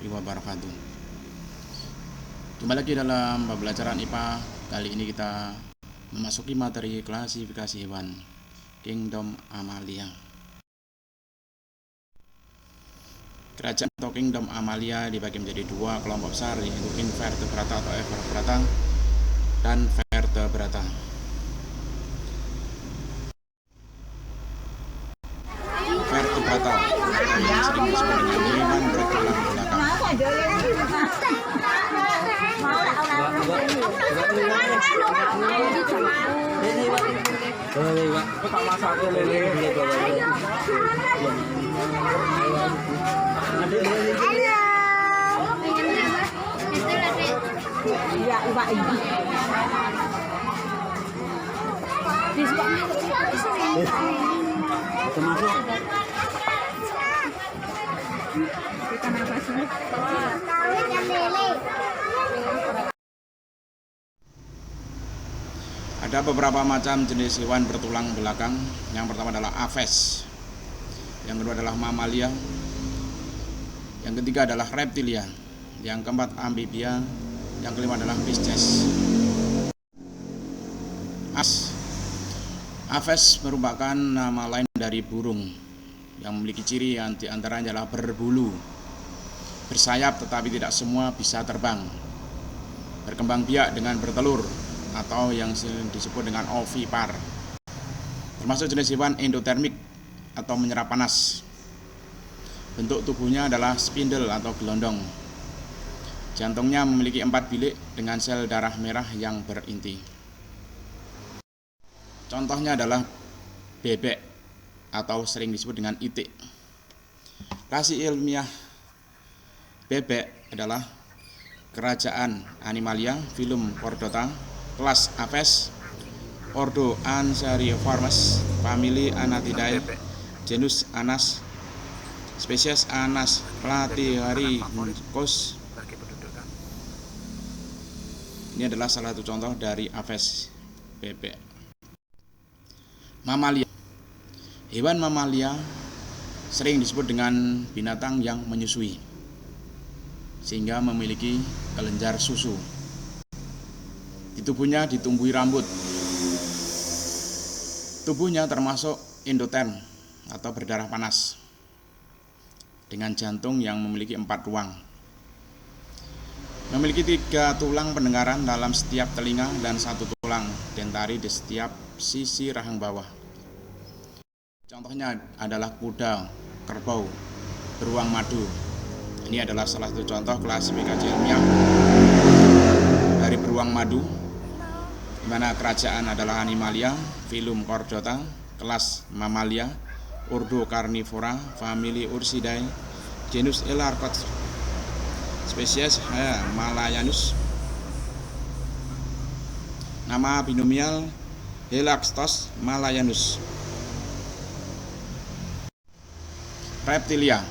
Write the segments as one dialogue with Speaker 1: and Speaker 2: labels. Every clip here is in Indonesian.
Speaker 1: wabarakatuh. Kembali lagi dalam pembelajaran IPA. Kali ini kita memasuki materi klasifikasi hewan Kingdom Mammalia. Kerajaan atau Kingdom Mammalia dibagi menjadi dua kelompok besar, yaitu invertebrata atau everbrata dan vertebrata. Vertebrata yang sering disebut dengan hewan bertulang belakang. Ada beberapa macam jenis hewan bertulang belakang. Yang pertama adalah Aves, yang kedua adalah Mammalia, yang ketiga adalah Reptilia, yang keempat Amphibia, yang kelima adalah Pisces. Aves merupakan nama lain dari burung yang memiliki ciri yang diantaranya adalah berbulu, bersayap tetapi tidak semua bisa terbang, berkembang biak dengan bertelur atau yang disebut dengan ovipar, termasuk jenis hewan endotermik atau menyerap panas. Bentuk tubuhnya adalah spindle atau gelondong. Jantungnya memiliki 4 bilik dengan sel darah merah yang berinti. Contohnya adalah bebek atau sering disebut dengan itik. Klasi ilmiah bebek adalah kerajaan Animalia, filum Chordata, kelas Aves, ordo Anseriformes, famili Anatidae, genus Anas, spesies Anas platyharicus. Ini adalah salah satu contoh dari Aves bebek. Mammalia. Hewan Mammalia sering disebut dengan binatang yang menyusui, sehingga memiliki kelenjar susu. Di tubuhnya ditumbuhi rambut. Tubuhnya termasuk endoterm atau berdarah panas, dengan jantung yang memiliki 4 ruang. Memiliki 3 tulang pendengaran dalam setiap telinga dan 1 tulang dentari di setiap sisi rahang bawah. Contohnya adalah kuda, kerbau, beruang madu. Ini adalah salah satu contoh klasifikasi ilmiah dari beruang madu, di mana kerajaan adalah Animalia, filum Chordata, kelas Mammalia, ordo Carnivora, famili Ursidae, genus Elarctos, spesies Malayanus. Nama binomial Elarctos malayanus. Reptilia.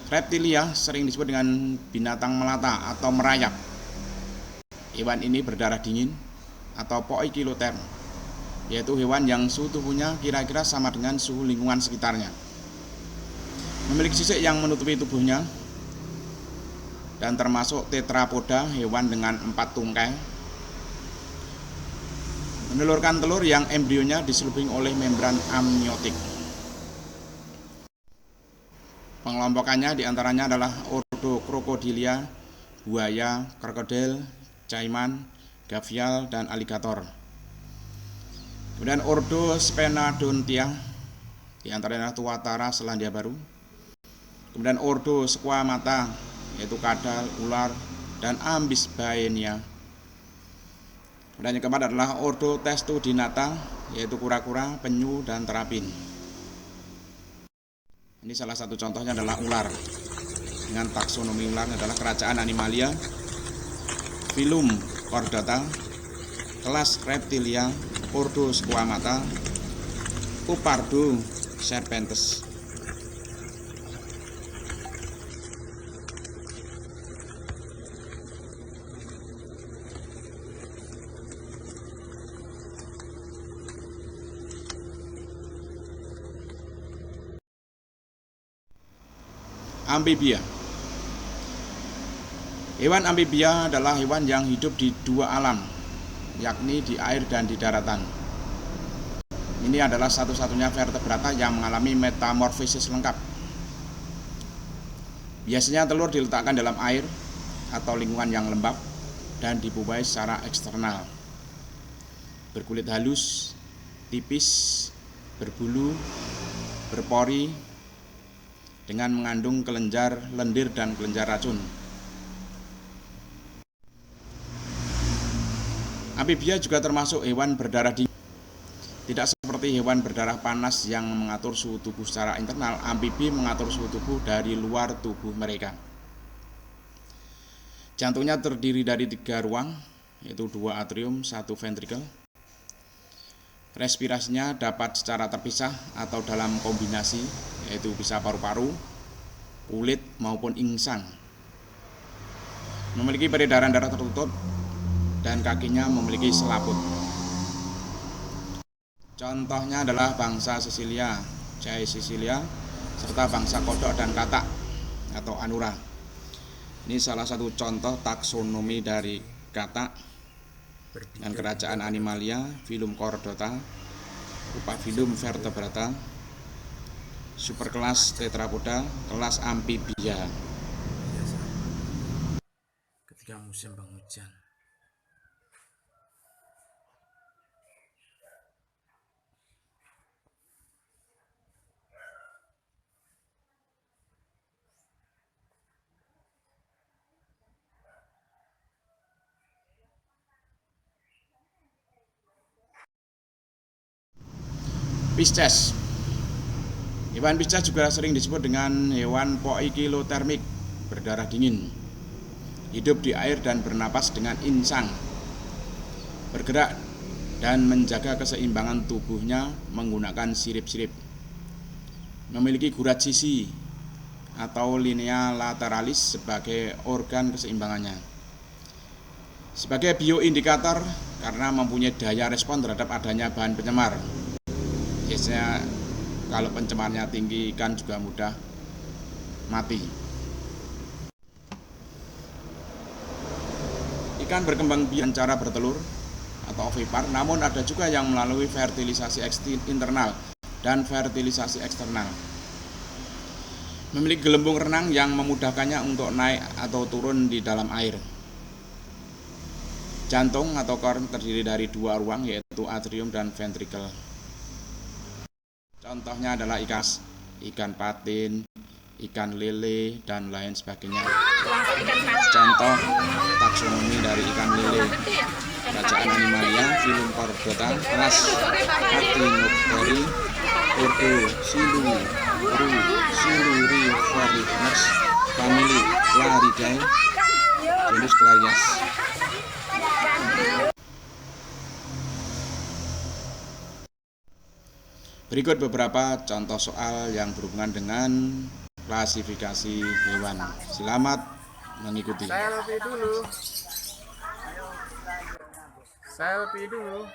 Speaker 1: Reptilia sering disebut dengan binatang melata atau merayap. Hewan ini berdarah dingin atau poikiloterm, yaitu hewan yang suhu tubuhnya kira-kira sama dengan suhu lingkungan sekitarnya. Memiliki sisik yang menutupi tubuhnya dan termasuk tetrapoda, hewan dengan 4 tungkai. Menelurkan telur yang embrionya diselubungi oleh membran amniotik. Pengelompokannya diantaranya adalah ordo Crocodilia, buaya, krokodil, caiman, gavial, dan aligator. Kemudian ordo Sphenodontia, diantaranya Tuatara Selandia Baru. Kemudian ordo Squamata, yaitu kadal, ular, dan Ambisbaenia. Kemudian yang keempat adalah ordo Testudinata, yaitu kura-kura, penyu, dan terapin. Ini salah satu contohnya adalah ular. Dengan taksonomi ular adalah kerajaan Animalia, filum Chordata, kelas Reptilia, ordo Squamata, Cupardo serpentes. Amphibia. Hewan amfibia adalah hewan yang hidup di dua alam, yakni di air dan di daratan. Ini adalah satu-satunya vertebrata yang mengalami metamorfosis lengkap. Biasanya telur diletakkan dalam air atau lingkungan yang lembab dan dipupai secara eksternal. Berkulit halus, tipis, berbulu, berpori, dengan mengandung kelenjar lendir dan kelenjar racun. Amfibia juga termasuk hewan berdarah dingin. Tidak seperti hewan berdarah panas yang mengatur suhu tubuh secara internal, amfibi mengatur suhu tubuh dari luar tubuh mereka. Jantungnya terdiri dari 3 ruang, yaitu 2 atrium, 1 ventrikel. Respirasinya dapat secara terpisah atau dalam kombinasi, yaitu bisa paru-paru, kulit maupun insang. Memiliki peredaran darah tertutup dan kakinya memiliki selaput. Contohnya adalah bangsa Sisilia, Caeciliella, serta bangsa kodok dan katak atau Anura. Ini salah satu contoh taksonomi dari katak dan kerajaan Animalia, filum Chordata, Rupafilum Vertebrata, superkelas Tetrapoda, kelas amfibia. Ketika musim penghujan. Pisces. Hewan Pisces juga sering disebut dengan hewan poikilotermik, berdarah dingin. Hidup di air dan bernapas dengan insang. Bergerak dan menjaga keseimbangan tubuhnya menggunakan sirip-sirip. Memiliki gurat sisi atau linea lateralis sebagai organ keseimbangannya. Sebagai bioindikator karena mempunyai daya respon terhadap adanya bahan pencemar. Biasanya kalau pencemarnya tinggi ikan juga mudah mati. Ikan berkembang biak dengan cara bertelur atau ovipar, namun ada juga yang melalui fertilisasi internal dan fertilisasi eksternal. Memiliki gelembung renang yang memudahkannya untuk naik atau turun di dalam air. Jantung atau korn terdiri dari 2 ruang, yaitu atrium dan ventrikel. Contohnya adalah ikan patin, ikan lele, dan lain sebagainya. Contoh taksonomi dari ikan lele. Kerajaan Animalia, filum Chordata, kelas Actinobacter, ordo Siluriformes, famili Claridae, genus Clarias. Berikut beberapa contoh soal yang berhubungan dengan klasifikasi hewan. Selamat mengikuti.
Speaker 2: Selfie dulu.